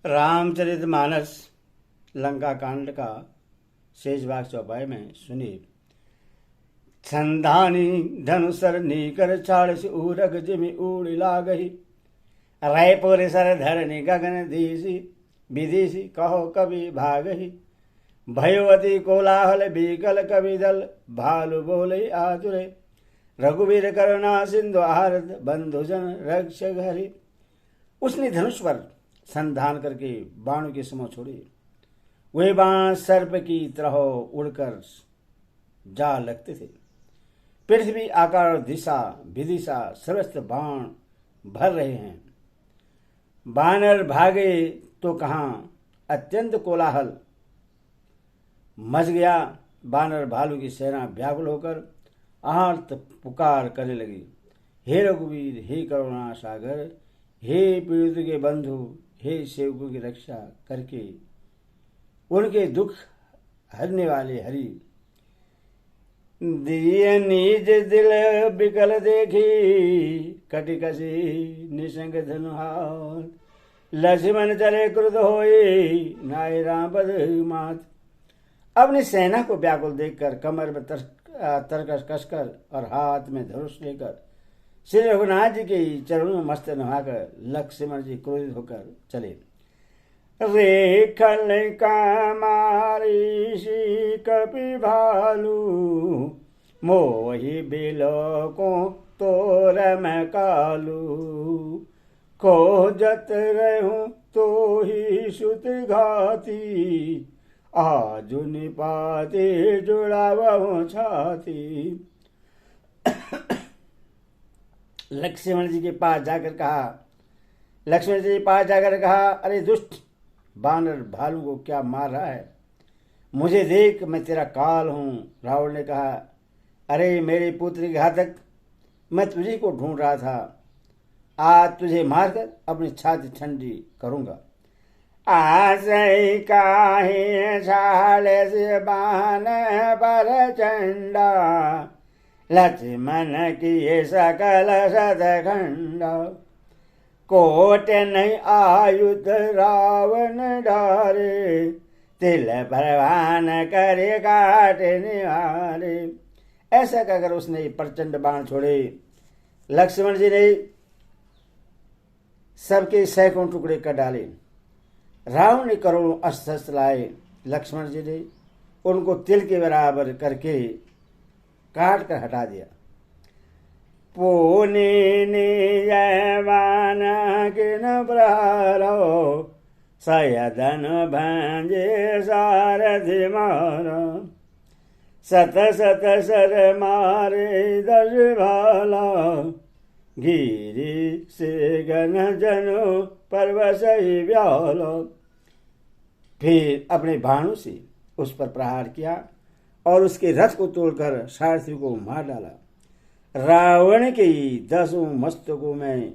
रामचरितमानस लंका कांड का शेष भाग चौपाई में सुनिए। संधानी धनुसर नीकर छाड़ से उरग जिमि उड़ लागही। रायपुर सर धरनी गगन दीसी विदिशी कहो कवि भागही। भयवती कोलाहल बीकल कवि दल भालु बोले आतुरे। रघुवीर करुणा सिंधु आरद बंधुजन रक्षक हरि। उसने धनुष पर संधान करके बाणों के समूह छोड़े। वे बाण सर्प की तरह उड़कर जा लगते थे। पृथ्वी आकार और दिशा विदिशा सर्वस्त्र बाण भर रहे हैं। बानर भागे तो कहाँ अत्यंत कोलाहल मच गया। बानर भालू की सेना व्याकुल होकर आर्त पुकार करने लगी। हे रघुवीर, हे करुणा सागर, हे पीड़ित के बंधु, हे सेवकों की रक्षा करके उनके दुख हरने वाले हरि। दिए निज दिल बिकल देखी कटिकसी निसंग धनुहार। लक्ष्मण चले क्रुद्ध होए नाय राम पद मात। अपनी सेना को व्याकुल देखकर कमर में तरकस कसकर और हाथ में धनुष लेकर श्री रघुनाथ जी के चरणों में मस्त नहाकर लक्ष्मण जी क्रोधित होकर चले। रेखल का मारी सी कपि भालू मोहि बिलो को तोर मैं कालू। खोजत रहूं तो ही सुत घाती आजु निपाते जुड़ावो छाती। लक्ष्मण जी के पास जाकर कहा, अरे दुष्ट बानर भालू को क्या मार रहा है? मुझे देख, मैं तेरा काल हूं। रावण ने कहा, अरे मेरे पुत्र के घातक, मैं तुझे को ढूंढ रहा था। आज तुझे मारकर अपनी छाती ठंडी करूंगा। आशय काहे छाल से बान पर चंडा। लक्ष्मण की सकल सतखंड। कोट नहीं आयुध रावण डारे। तिल भरवान करे काट निहारे। ऐसा कहकर उसने प्रचंड बाण छोड़े। लक्ष्मण जी ने सबके सैकड़ों टुकड़े कर डाले। रावण ने करोड़ों अस्त्र शस्त्र लाए। लक्ष्मण जी ने उनको तिल के बराबर करके काट कर हटा दिया। पुनि नियवान किन प्रहारो सयदन भंजे सारथि मारो। सत सत सर मारे दश भाला गिरी से गन जनो परवसई व्यालो। फिर अपने बाणों से उस पर प्रहार किया और उसके रथ को तोड़कर सारथी को मार डाला। रावण के 10 मस्तकों में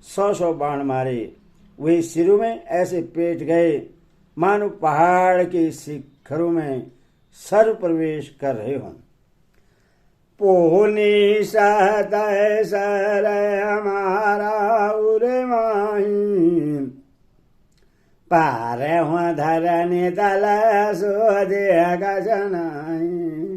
100 बाण मारे। वे सिरों में ऐसे पेट गए मानो पहाड़ के शिखरों में सर्व प्रवेश कर रहे हों। पोनी सतय सर हमारा उरे माही। पार हुआ धरनी तल सोदे गजनाई।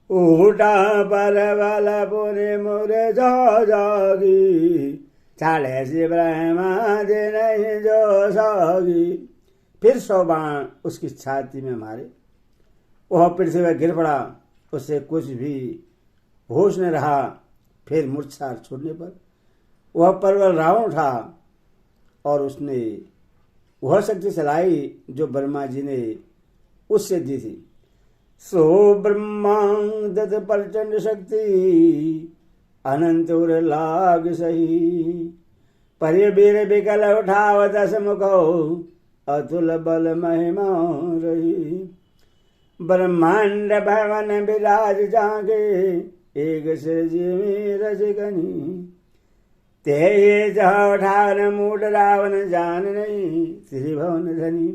उठा पर बल पुरे मुरे जो जोगी। छाड़े से ब्रह्मा दे नहीं जो सोगी। फिर 100 बाण उसकी छाती में मारे। वह पृथ्वी पर गिर पड़ा। उससे कुछ भी होश न रहा। फिर मूर्छा छूटने पर वह परवल रावण उठा और उसने वह शक्ति चलाई जो ब्रह्मा जी ने उससे दी थी। सो ब्रह्मांड प्रचंड शक्ति अनंत उर लाग सही। परिवीर बिकल उठाव 10 मुखो अतुल बल महिमा रही। ब्रह्मांड भवन विराज जागे एक सृजी रजगनी। ते जहाँ ठान मूड रावण जान नहीं त्रिभुवन धनी।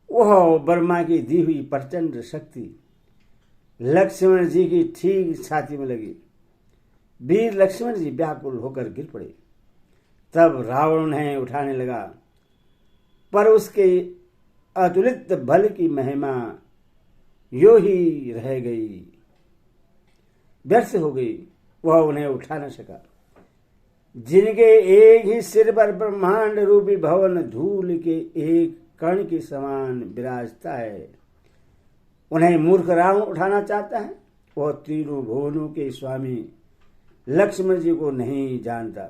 वह ब्रह्मा की दी हुई प्रचंड शक्ति लक्ष्मण जी की ठीक छाती में लगी। वीर लक्ष्मण जी व्याकुल होकर गिर पड़े। तब रावण उन्हें उठाने लगा। पर उसके अतुलित बल की महिमा यो ही रह गई, व्यर्थ हो गई, वह उन्हें उठा न सका। जिनके एक ही सिर पर ब्रह्मांड रूपी भवन धूल के एक कण के समान विराजता है, उन्हें मूर्ख रावण उठाना चाहता है। वह तीनों भुवनों के स्वामी लक्ष्मण जी को नहीं जानता।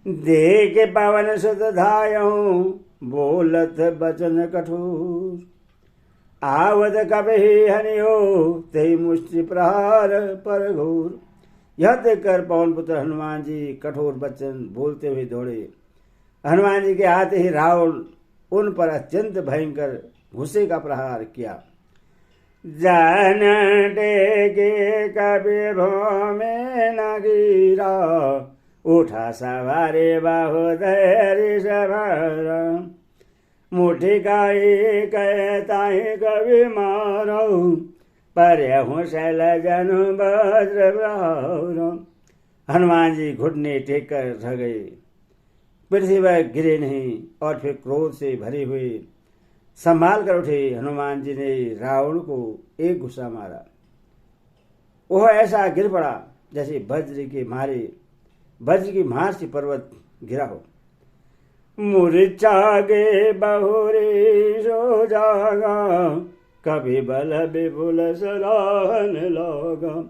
देख पवन सुत धायऊं बोलत बचन कठोर, आवत कभी हनियो ते मुष्टि प्रहार पर घोर। यह देखकर पवन पुत्र हनुमान जी कठोर वचन बोलते हुए दौड़े। हनुमान जी के आते ही रावण उन पर अत्यंत भयंकर घुसे का प्रहार किया। जन टेके कभी भूमि न गिरा, उठा सवारे बाहुधरि सभरा। मुठि काई कहता ही कभी मारो, परहु शैल जनु वज्र प्रहारो। हनुमान जी घुटने टेक कर रह गए, पृथ्वी पर गिरे नहीं और फिर क्रोध से भरे हुए संभाल कर उठे। हनुमान जी ने रावण को एक घुसा मारा। वह ऐसा गिर पड़ा जैसे वज्र की मार से पर्वत गिरा हो। मूर्छा गे बहुरी सो जागा, कभी बल विपुल सराहन लगा।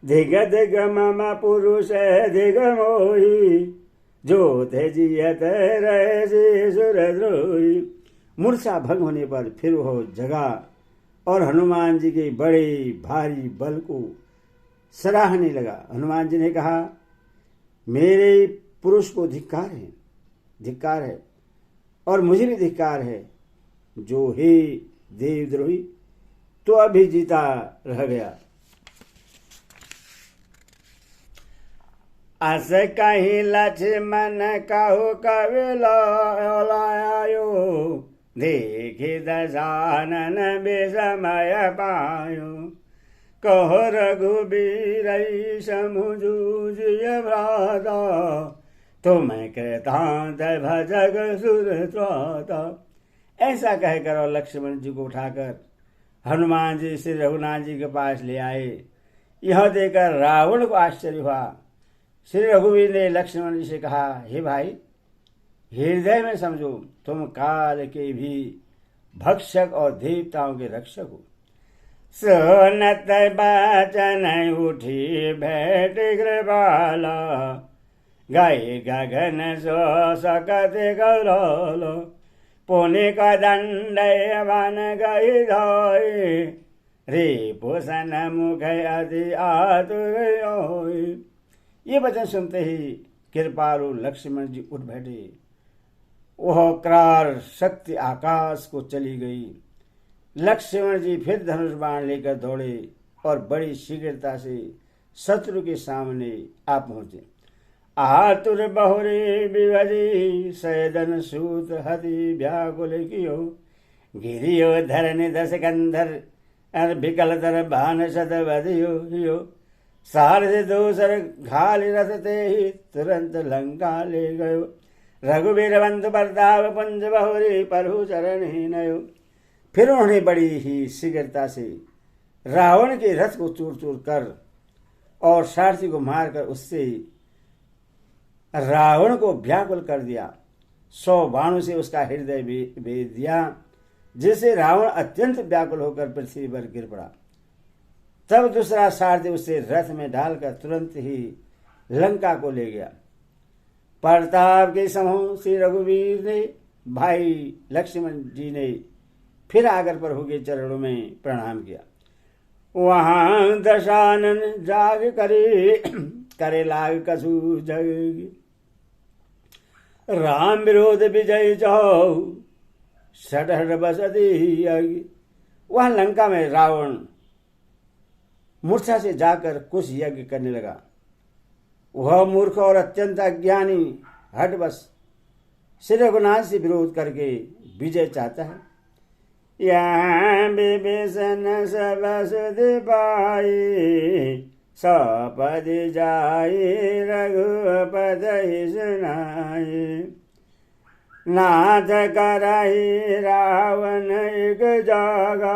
धिग धिग मम पुरुष धिग मोही, जो थे जियत रहे सुरद्रोही। मूर्छा भंग होने पर फिर वह जगा और हनुमान जी के बड़े भारी बल को सराहने लगा। हनुमान जी ने कहा, मेरे पुरुष को धिक्कार है और मुझे भी धिक्कार है, जो हे देवद्रोही तो अभी जीता रह गया। अस कहीं लक्ष्मण कहु कवि लायो, देखि दशानन विस्मय पायो। कहो रघुबीर समुझूझिय भ्राता, तुम कृतांत भजग सुर त्राता। ऐसा कहकर और लक्ष्मण जी को उठाकर हनुमान जी श्री रघुनाथ जी के पास ले आए। यह देखकर रावण को आश्चर्य हुआ। श्री रघुवीर ने लक्ष्मण जी से कहा, हे भाई, हृदय में समझो, तुम काल के भी भक्षक और देवताओं के रक्षक हो। सोनत बचन उठी बैठ कृपाला, गए गगन सो सकत गौरलो। पुनि का दंड वन गई धोई, रिपुसन मुख अति आतुर। ये वचन सुनते ही कृपालु लक्ष्मण जी उठ बैठे। वह क्रार शक्ति आकाश को चली गई। लक्ष्मण जी फिर धनुष बाण लेकर दौड़े और बड़ी शीघ्रता से शत्रु के सामने आ पहुंचे। आतुर बहुरी विभजी, सैदन सूत हति व्याकुल कियो। गिरियो धरनि दस कंधर, विकल तर भान सत बधियो। सारथि दूसर घाल रथ ते ही, तुरंत लंका ले गयो। रघुवीर बंधु प्रताप पुंज बहुरी, प्रभु चरण ही नयो। फिर उन्होंने बड़ी ही शीघ्रता से रावण के रथ को चूर चूर कर और सारथी को मारकर उससे रावण को व्याकुल कर दिया। 100 बाणों से उसका हृदय भेद दिया, जिससे रावण अत्यंत व्याकुल होकर पृथ्वी पर गिर पड़ा। तब दूसरा सारथी उसे रथ में डालकर तुरंत ही लंका को ले गया। प्रताप के समूह श्री रघुवीर ने भाई लक्ष्मण जी ने फिर आकर प्रभु के चरणों में प्रणाम किया। वहां दशानन जाग करे लाग कसु जग, राम विरोध विजय जाओ सडहर बसती। वह लंका में रावण मूर्छा से जाकर कुछ यज्ञ करने लगा। वह मूर्ख और अत्यंत अज्ञानी हठबस श्री रघुनाथ से विरोध करके विजय चाहता है। यहाँ विभीषण सब सुधि पाई, सपद जाई रघुपति सुनाई। नाथ करहि रावण एक जागा,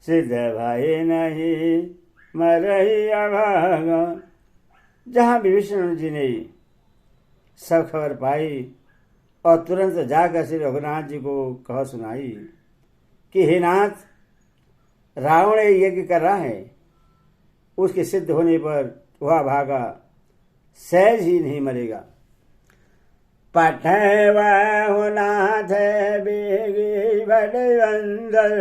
सिद्ध भय नहीं मरहि अभागा। जहाँ विभीषण जी ने सब खबर पाई और तुरंत जाकर श्री रघुनाथ जी को कह सुनाई कि हे नाथ, रावण यज्ञ कर रहा है, उसके सिद्ध होने पर वह भागा, सहज ही नहीं मरेगा। पठवहु नाथ बेगी बड़वंदर,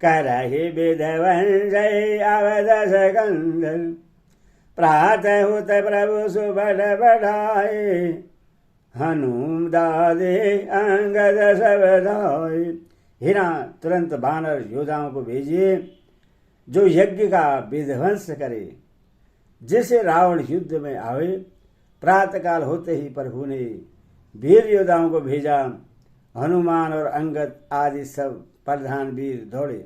करहि विध्वंसै अवध सकंदर। प्रातः हुत प्रभु सुबढ़ बढ़ाए, हनुम दादे अंगद सब धाये। हिना तुरंत बानर योद्धाओं को भेजिए जो यज्ञ का विध्वंस करे, जिसे रावण युद्ध में आवे। प्रातःकाल होते ही प्रभु ने वीर योद्धाओं को भेजा। हनुमान और अंगद आदि सब प्रधान वीर दौड़े।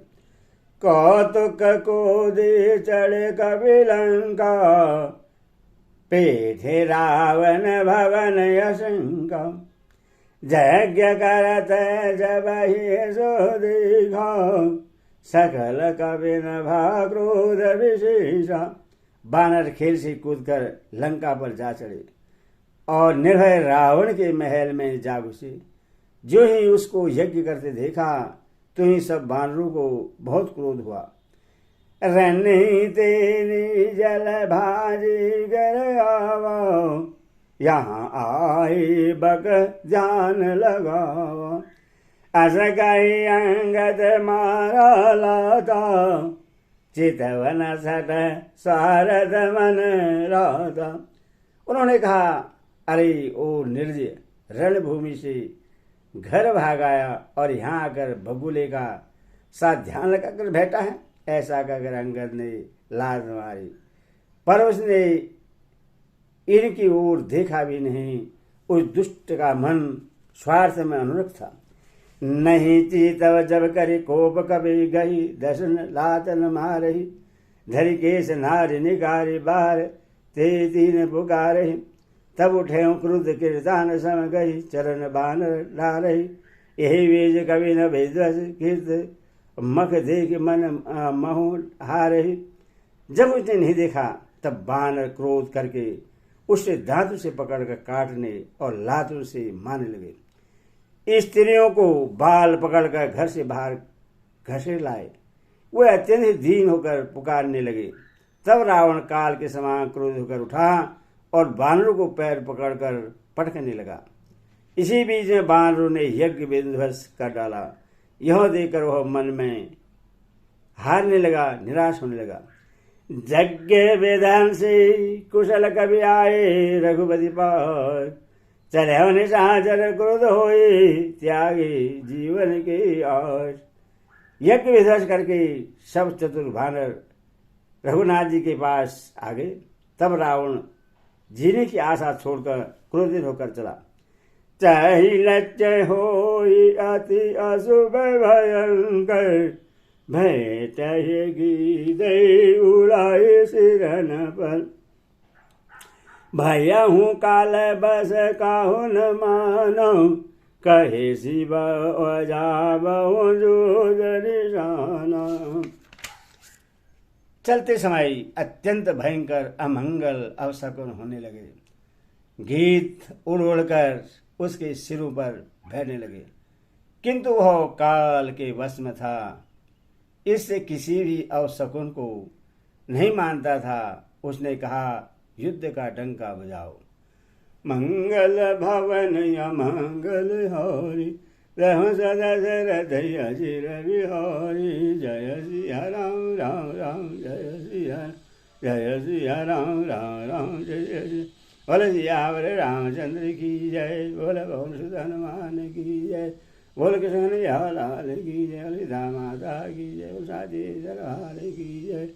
कौतुक को दे चढ़े कपिलंका, पेठे रावण भवन असंका। यज्ञ करत जब ही सो देखा, सकल कवि नभा क्रोध विशेषा। बानर खेल से कूदकर लंका पर जा चढ़े और निर्भय रावण के महल में जा घुसे। जो ही उसको यज्ञ करते देखा, तो ही सब बानरों को बहुत क्रोध हुआ। रन्ही तेरी जल भाजी गर आवा, यहाँ आए बक ध्यान लगावा। अस कही अंगद मारा लाता, चितवन सट सारद मन राता। उन्होंने कहा, अरे ओ निर्जय, रणभूमि से घर भागाया और यहाँ आकर बगुले का साथ ध्यान लगाकर बैठा है। ऐसा कहकर अंगद ने लात मारी, पर उसने इनकी ओर देखा भी नहीं। उस दुष्ट का मन स्वार्थ में अनुरक्त था। नहीं चीतव जब करी कोप कभी गई, दर्शन लातन मारही। धरी केश नारी निगारी बार, ते तीन पुकारही। तब उठे क्रुद्ध कीर्तान सम गई, चरण बानर डारही। यही बीज कवि न विध्वस कीर्त, मख देख मन महु हारही। जब उसने नहीं देखा, तब बानर क्रोध करके उसे दांतों से पकड़कर काटने और लातों से मारने लगे। स्त्रियों को बाल पकड़कर घर से बाहर घसीट लाए। वे अत्यंत दीन होकर पुकारने लगे। तब रावण काल के समान क्रोध होकर उठा और बानरों को पैर पकड़कर पटकने लगा। इसी बीच में बानरों ने यज्ञ विध्वंस कर डाला। यह देखकर वह मन में हारने लगा, निराश होने लगा। यज्ञ विधान से कुशल कवि आए, रघुपति पार। चले निशाचर क्रोध होए, त्यागे जीवन के आश। यज्ञ विध्वंस करके सब चतुर बानर रघुनाथ जी के पास आ गए। तब रावण जीने की आशा छोड़कर क्रोधित होकर चला। चाहे लज्जय होई अति अशुभ भयंकर, भेटगी दे उड़ाए सिरन पर। भयहूँ काल बस काहू न मानो, कहे शिव अजाबहु जो निशाना। चलते समय अत्यंत भयंकर अमंगल अवशकुन होने लगे। गीत उड़ उड़कर उसके सिरों पर बहने लगे, किंतु वह काल के वश में था। इससे किसी भी अवशकुन को नहीं मानता था। उसने कहा, युद्ध का डंका बजाओ। मंगल भवन अमंगल हारी, रहो सदा शरद अचिर बिहारी। जय सिया राम राम राम जय सिया राम राम राम जय जय। बोल सियावर रामचंद्र की जय, बोल पवन सुत हनुमान की जय, बोल कृष्ण लाल की जय, बोल सीता माता की जय, बोल साची दरबार की जय।